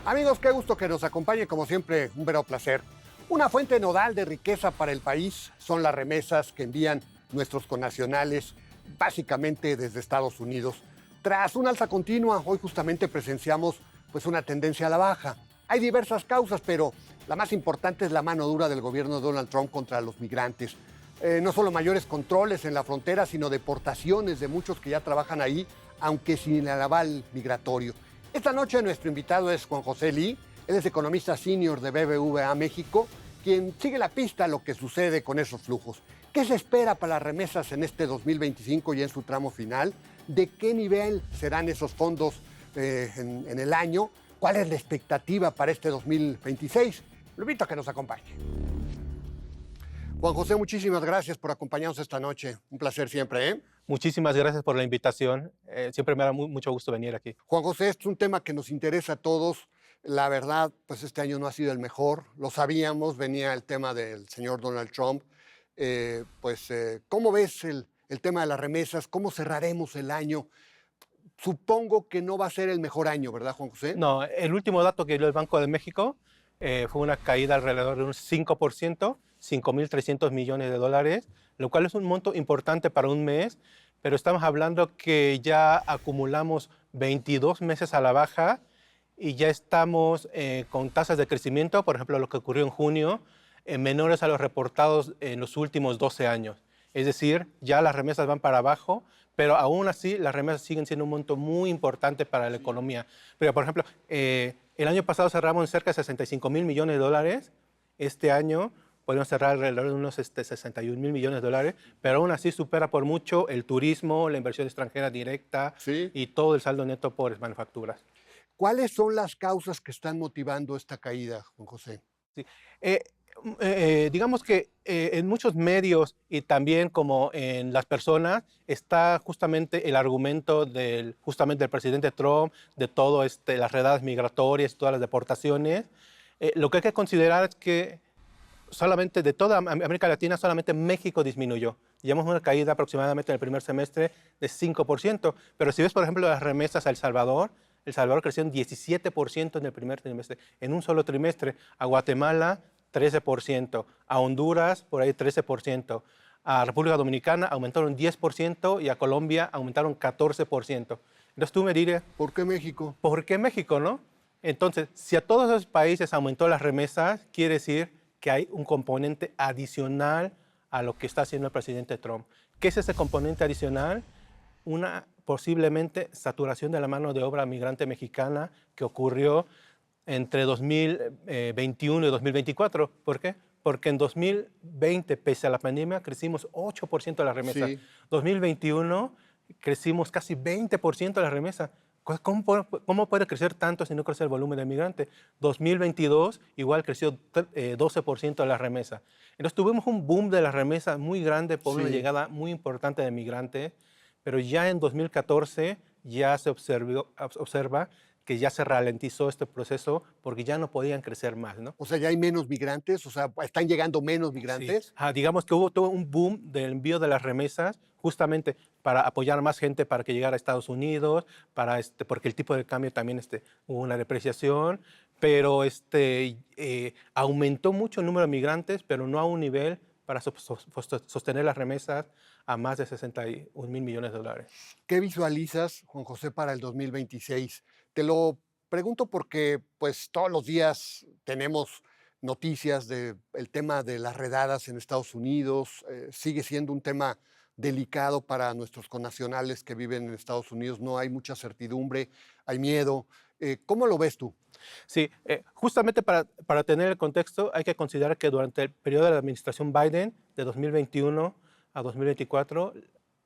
Amigos, qué gusto que nos acompañe, como siempre, un verdadero placer. Una fuente nodal de riqueza para el país son las remesas que envían nuestros connacionales, básicamente desde Estados Unidos. Tras una alza continua, hoy justamente presenciamos una tendencia a la baja. Hay diversas causas, pero la más importante es la mano dura del gobierno de Donald Trump contra los migrantes. No solo mayores controles en la frontera, sino deportaciones de muchos que ya trabajan ahí, aunque sin el aval migratorio. Esta noche nuestro invitado es Juan José Lee. Él es economista senior de BBVA México, quien sigue la pista a lo que sucede con esos flujos. ¿Qué se espera para las remesas en este 2025 y en su tramo final? ¿De qué nivel serán esos fondos en el año? ¿Cuál es la expectativa para este 2026? Lo invito a que nos acompañe. Juan José, muchísimas gracias por acompañarnos esta noche. Un placer siempre, ¿eh? Muchísimas gracias por la invitación. Siempre me da mucho gusto venir aquí. Juan José, este es un tema que nos interesa a todos. La verdad, pues este año no ha sido el mejor. Lo sabíamos, venía el tema del señor Donald Trump. ¿Cómo ves el tema de las remesas? ¿Cómo cerraremos el año? Supongo que no va a ser el mejor año, ¿verdad, Juan José? No, el último dato que dio el Banco de México fue una caída alrededor de un 5%, 5.300 millones de dólares, lo cual es un monto importante para un mes, pero estamos hablando que ya acumulamos 22 meses a la baja y ya estamos con tasas de crecimiento, por ejemplo, lo que ocurrió en junio, menores a los reportados en los últimos 12 años. Es decir, ya las remesas van para abajo, pero aún así las remesas siguen siendo un monto muy importante para la economía. Pero, por ejemplo, el año pasado cerramos en cerca de 65.000 millones de dólares. Este año podemos cerrar alrededor de unos 61.000 millones de dólares, pero aún así supera por mucho el turismo, la inversión extranjera directa y todo el saldo neto por manufacturas. ¿Cuáles son las causas que están motivando esta caída, Juan José? Sí. Digamos que en muchos medios y también como en las personas está justamente el argumento del presidente Trump, de todo las redadas migratorias, todas las deportaciones. Lo que hay que considerar es que solamente de toda América Latina, solamente México disminuyó. Llevamos una caída aproximadamente en el primer semestre de 5%, pero si ves, por ejemplo, las remesas a El Salvador creció en 17% en el primer trimestre, en un solo trimestre. A Guatemala, 13%, a Honduras, por ahí 13%, a República Dominicana aumentaron 10% y a Colombia aumentaron 14%. Entonces tú me dirías, ¿por qué México? ¿Por qué México, no? Entonces, si a todos esos países aumentó las remesas, quiere decir que hay un componente adicional a lo que está haciendo el presidente Trump. ¿Qué es ese componente adicional? Una posiblemente saturación de la mano de obra migrante mexicana que ocurrió entre 2021 y 2024. ¿Por qué? Porque en 2020, pese a la pandemia, crecimos 8% de las remesas. Sí. 2021 crecimos casi 20% de las remesas. ¿Cómo puede crecer tanto si no crece el volumen de migrantes? 2022 igual creció 12% de las remesas. Entonces tuvimos un boom de las remesas muy grande por una llegada muy importante de migrantes, pero ya en 2014 ya se observa que ya se ralentizó este proceso porque ya no podían crecer más, ¿no? O sea, ya hay menos migrantes, o sea, están llegando menos migrantes. Sí. Digamos que hubo todo un boom del envío de las remesas justamente para apoyar a más gente para que llegara a Estados Unidos, porque el tipo de cambio también hubo una depreciación, pero aumentó mucho el número de migrantes, pero no a un nivel para sostener las remesas a más de 61.000 millones de dólares. ¿Qué visualizas, Juan José, para el 2026? Te lo pregunto porque pues todos los días tenemos noticias del tema de las redadas en Estados Unidos. Sigue siendo un tema delicado para nuestros connacionales que viven en Estados Unidos. No hay mucha certidumbre, hay miedo. ¿Cómo lo ves tú? Sí, justamente para tener el contexto hay que considerar que durante el periodo de la administración Biden, de 2021 a 2024,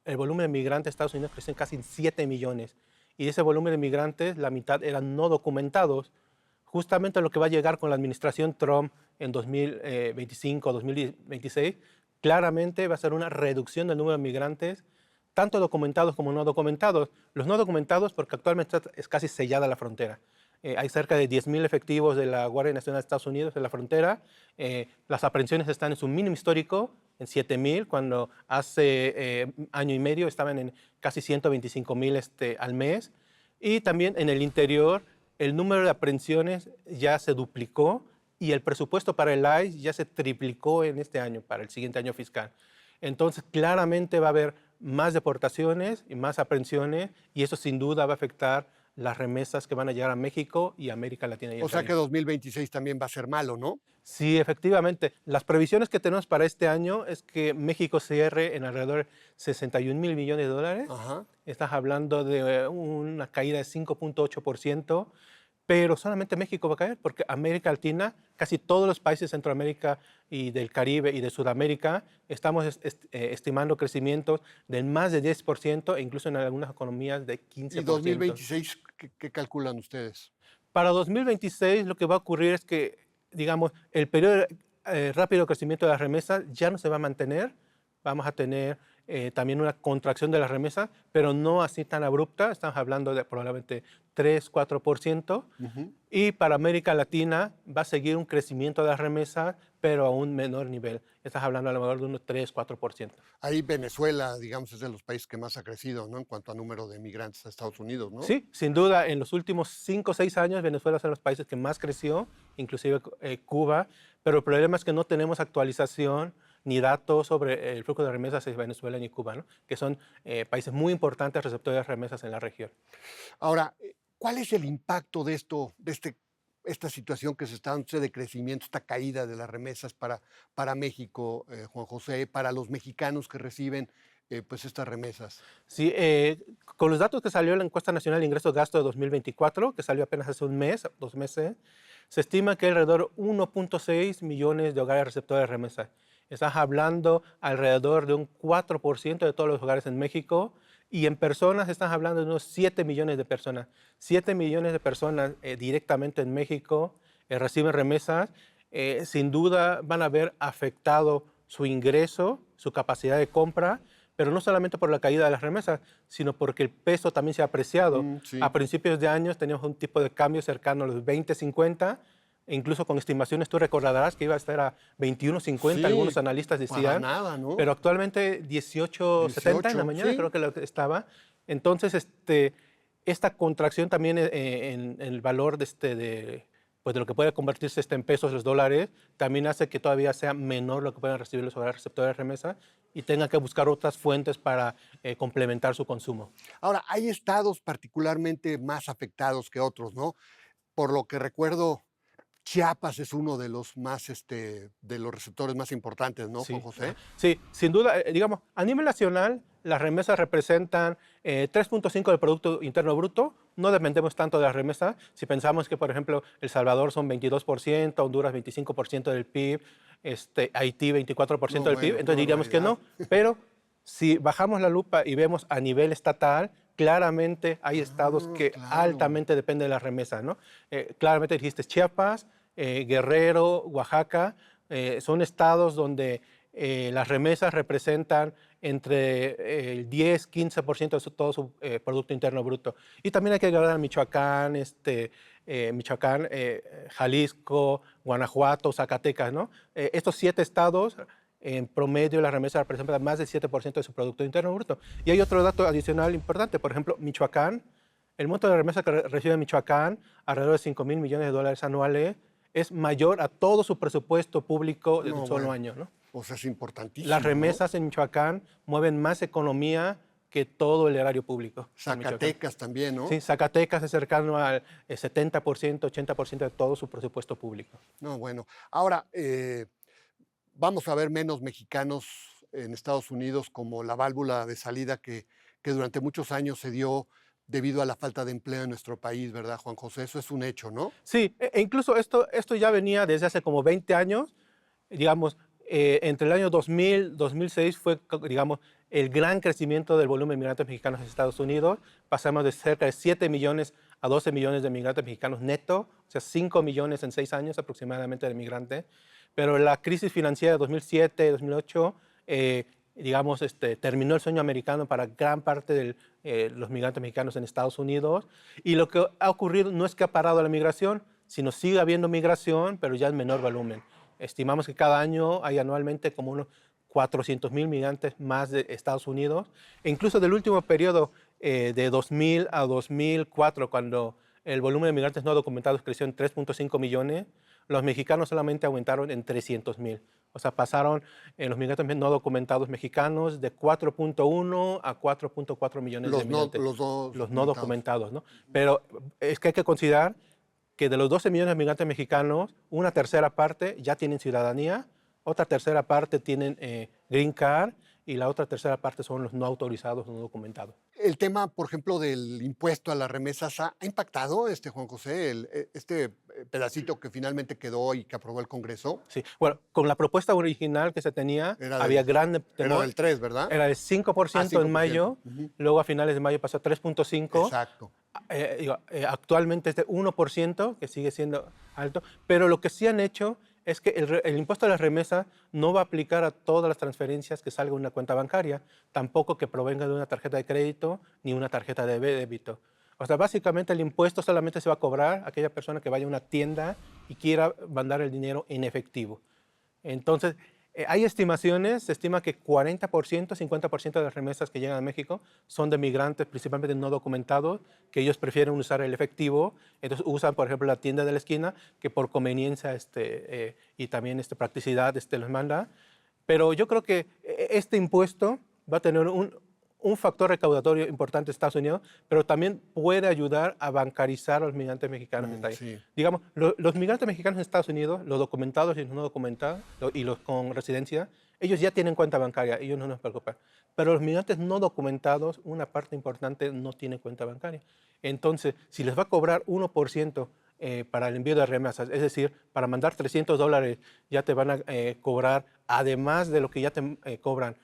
el volumen de migrantes de Estados Unidos creció en casi 7 millones. Y de ese volumen de migrantes, la mitad eran no documentados. Justamente lo que va a llegar con la administración Trump en 2025, 2026, claramente va a ser una reducción del número de migrantes, tanto documentados como no documentados. Los no documentados, porque actualmente es casi sellada la frontera. Hay cerca de 10.000 efectivos de la Guardia Nacional de Estados Unidos en la frontera. Las aprehensiones están en su mínimo histórico, en 7.000, cuando hace año y medio estaban en casi 125.000 al mes. Y también en el interior el número de aprehensiones ya se duplicó y el presupuesto para el ICE ya se triplicó en este año, para el siguiente año fiscal. Entonces, claramente va a haber más deportaciones y más aprehensiones y eso sin duda va a afectar las remesas que van a llegar a México y a América Latina. Y O sea que 2026 también va a ser malo, ¿no? Sí, efectivamente. Las previsiones que tenemos para este año es que México cierre en alrededor de 61,000 millones de dólares. Ajá. Estás hablando de una caída de 5,8%, pero solamente México va a caer porque América Latina, casi todos los países de Centroamérica y del Caribe y de Sudamérica, estamos estimando crecimientos de más de 10% e incluso en algunas economías de 15%. ¿Y 2026 qué calculan ustedes? Para 2026 lo que va a ocurrir es que, digamos, el periodo rápido crecimiento de las remesas ya no se va a mantener. Vamos a tener también una contracción de las remesas, pero no así tan abrupta. Estamos hablando de probablemente 3-4%. Y para América Latina va a seguir un crecimiento de las remesas, pero a un menor nivel. Estás hablando a lo mejor de unos 3-4%. Ahí Venezuela, digamos, es de los países que más ha crecido, ¿no? En cuanto a número de migrantes a Estados Unidos, ¿no? Sí, sin duda, en los últimos 5 o 6 años Venezuela es de los países que más creció, inclusive Cuba, pero el problema es que no tenemos actualización ni datos sobre el flujo de remesas en Venezuela ni Cuba, ¿no? Que son países muy importantes receptores de remesas en la región. Ahora, ¿cuál es el impacto de esta situación que se está dando de crecimiento, esta caída de las remesas para México, Juan José, para los mexicanos que reciben pues estas remesas? Sí, con los datos que salió en la encuesta nacional de ingresos-gasto de 2024, que salió apenas hace un mes, 2 meses, se estima que hay alrededor de 1,6 millones de hogares receptores de remesas. Estás hablando alrededor de un 4% de todos los hogares en México y en personas estás hablando de unos 7 millones de personas. 7 millones de personas directamente en México reciben remesas. Sin duda van a ver afectado su ingreso, su capacidad de compra, pero no solamente por la caída de las remesas, sino porque el peso también se ha apreciado. Sí. A principios de años teníamos un tipo de cambio cercano a los 20.50, e incluso con estimaciones tú recordarás que iba a estar a 21.50, Sí, algunos analistas decían, para nada, ¿no? pero actualmente 18.70 en la mañana, sí. creo que lo que estaba. Entonces, esta contracción también en el valor pues de lo que puede convertirse en pesos, los dólares, también hace que todavía sea menor lo que puedan recibir los hogares receptores de remesa y tengan que buscar otras fuentes para complementar su consumo. Ahora, hay estados particularmente más afectados que otros, ¿no? Por lo que recuerdo, Chiapas es uno de los más, de los receptores más importantes, ¿no, Juan José? Sí, sin duda, digamos, a nivel nacional, las remesas representan 3,5% del Producto Interno Bruto. No dependemos tanto de las remesas. Si pensamos que, por ejemplo, El Salvador son 22%, Honduras 25% del PIB, Haití 24% del PIB, entonces diríamos que no. Pero si bajamos la lupa y vemos a nivel estatal, claramente hay estados que altamente dependen de las remesas, ¿no? Claramente dijiste Chiapas, Guerrero, Oaxaca, son estados donde las remesas representan entre el 10-15% de todo su Producto Interno Bruto. Y también hay que agregar a Michoacán, Jalisco, Guanajuato, Zacatecas, ¿no? Estos 7 estados, en promedio, las remesas representan más del 7% de su Producto Interno Bruto. Y hay otro dato adicional importante, por ejemplo, Michoacán, el monto de remesa que recibe Michoacán, alrededor de 5,000 millones de dólares anuales, es mayor a todo su presupuesto público en un solo año, ¿no? O sea, es importantísimo. Las remesas en Michoacán mueven más economía que todo el erario público. Zacatecas también, ¿no? Sí, Zacatecas es cercano al 70%, 80% de todo su presupuesto público. No, bueno. Ahora, vamos a ver menos mexicanos en Estados Unidos como la válvula de salida que durante muchos años se dio debido a la falta de empleo en nuestro país, ¿verdad, Juan José? Eso es un hecho, ¿no? Sí, incluso esto ya venía desde hace como 20 años, digamos, entre el año 2000 y 2006 fue, digamos, el gran crecimiento del volumen de migrantes mexicanos en Estados Unidos. Pasamos de cerca de 7 millones a 12 millones de migrantes mexicanos neto, o sea, 5 millones en 6 años aproximadamente de migrantes. Pero la crisis financiera de 2007, 2008, digamos, terminó el sueño americano para gran parte de los migrantes mexicanos en Estados Unidos. Y lo que ha ocurrido no es que ha parado la migración, sino sigue habiendo migración, pero ya en menor volumen. Estimamos que cada año hay anualmente como unos 400,000 migrantes más de Estados Unidos. E incluso del último periodo, de 2000 a 2004, cuando el volumen de migrantes no documentados creció en 3.5 millones, los mexicanos solamente aumentaron en 300,000. O sea, pasaron los migrantes no documentados mexicanos de 4.1 a 4.4 millones de migrantes. Los No documentados, ¿no? Pero es que hay que considerar que de los 12 millones de migrantes mexicanos, una tercera parte ya tienen ciudadanía, otra tercera parte tienen green card y la otra tercera parte son los no autorizados, no documentados. El tema, por ejemplo, del impuesto a las remesas, ¿ha impactado, Juan José, este pedacito que finalmente quedó y que aprobó el Congreso? Sí, bueno, con la propuesta original que se tenía, había grande temor. Era del 3, ¿verdad? Era del 5%, en mayo, luego a finales de mayo pasó a 3.5%. Exacto. Actualmente es de 1%, que sigue siendo alto, pero lo que sí han hecho es que el impuesto a las remesas no va a aplicar a todas las transferencias que salgan de una cuenta bancaria, tampoco que provenga de una tarjeta de crédito ni una tarjeta de débito. O sea, básicamente el impuesto solamente se va a cobrar a aquella persona que vaya a una tienda y quiera mandar el dinero en efectivo. Entonces, hay estimaciones, se estima que 40%, 50% de las remesas que llegan a México son de migrantes, principalmente no documentados, que ellos prefieren usar el efectivo, entonces usan, por ejemplo, la tienda de la esquina, que por conveniencia y también practicidad los manda. Pero yo creo que este impuesto va a tener un factor recaudatorio importante en Estados Unidos, pero también puede ayudar a bancarizar a los migrantes mexicanos que están ahí. Sí. Digamos, los migrantes mexicanos en Estados Unidos, los documentados y los no documentados, y los con residencia, ellos ya tienen cuenta bancaria, ellos no nos preocupan. Pero los migrantes no documentados, una parte importante no tiene cuenta bancaria. Entonces, si les va a cobrar 1% para el envío de remesas, es decir, para mandar $300 ya te van a cobrar, además de lo que ya te cobran,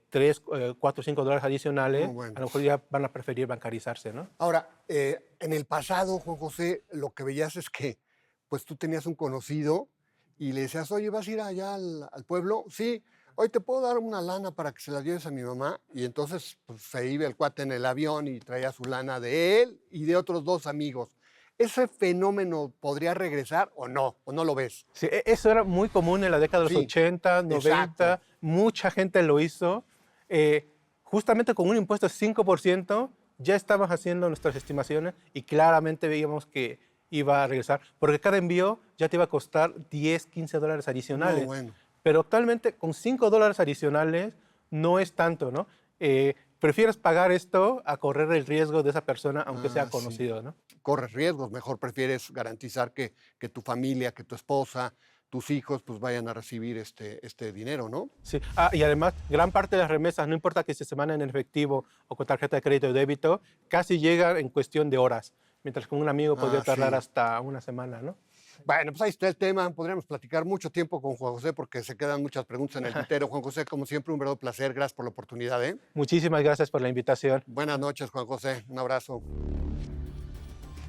3, 4, 5 dólares adicionales, bueno. A lo mejor ya van a preferir bancarizarse, ¿no? Ahora, en el pasado, Juan José, lo que veías es que pues tú tenías un conocido y le decías, oye, ¿vas a ir allá al pueblo? Sí, hoy te puedo dar una lana para que se la lleves a mi mamá. Y entonces pues, se iba el cuate en el avión y traía su lana de él y de otros 2 amigos. ¿Ese fenómeno podría regresar o no lo ves? Sí, eso era muy común en la década de los 80, 90, exacto. Mucha gente lo hizo. Justamente con un impuesto de 5%, ya estábamos haciendo nuestras estimaciones y claramente veíamos que iba a regresar, porque cada envío ya te iba a costar 10, 15 dólares adicionales. No, bueno. Pero actualmente con 5 dólares adicionales no es tanto, ¿no? Prefieres pagar esto a correr el riesgo de esa persona, aunque sea conocido, sí. ¿no? Corres riesgos, mejor prefieres garantizar que tu familia, que tu esposa, tus hijos, pues vayan a recibir este dinero, ¿no? Sí, y además, gran parte de las remesas, no importa que se manden en efectivo o con tarjeta de crédito o débito, casi llegan en cuestión de horas, mientras que un amigo podría tardar sí. hasta una semana, ¿no? Bueno, pues ahí está el tema. Podríamos platicar mucho tiempo con Juan José porque se quedan muchas preguntas en el tintero. Juan José, como siempre, un verdadero placer. Gracias por la oportunidad, ¿eh? Muchísimas gracias por la invitación. Buenas noches, Juan José. Un abrazo.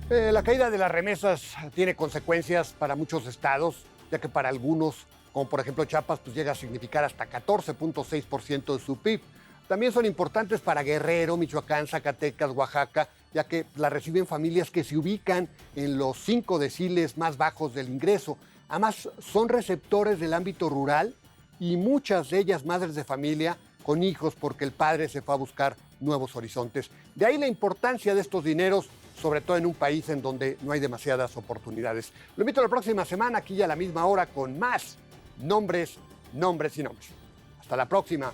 La caída de las remesas tiene consecuencias para muchos estados, ya que para algunos, como por ejemplo Chiapas, pues llega a significar hasta 14.6% de su PIB. También son importantes para Guerrero, Michoacán, Zacatecas, Oaxaca, ya que la reciben familias que se ubican en los 5 deciles más bajos del ingreso. Además, son receptores del ámbito rural y muchas de ellas madres de familia con hijos porque el padre se fue a buscar nuevos horizontes. De ahí la importancia de estos dineros, sobre todo en un país en donde no hay demasiadas oportunidades. Lo invito a la próxima semana, aquí a la misma hora, con más nombres y nombres. Hasta la próxima.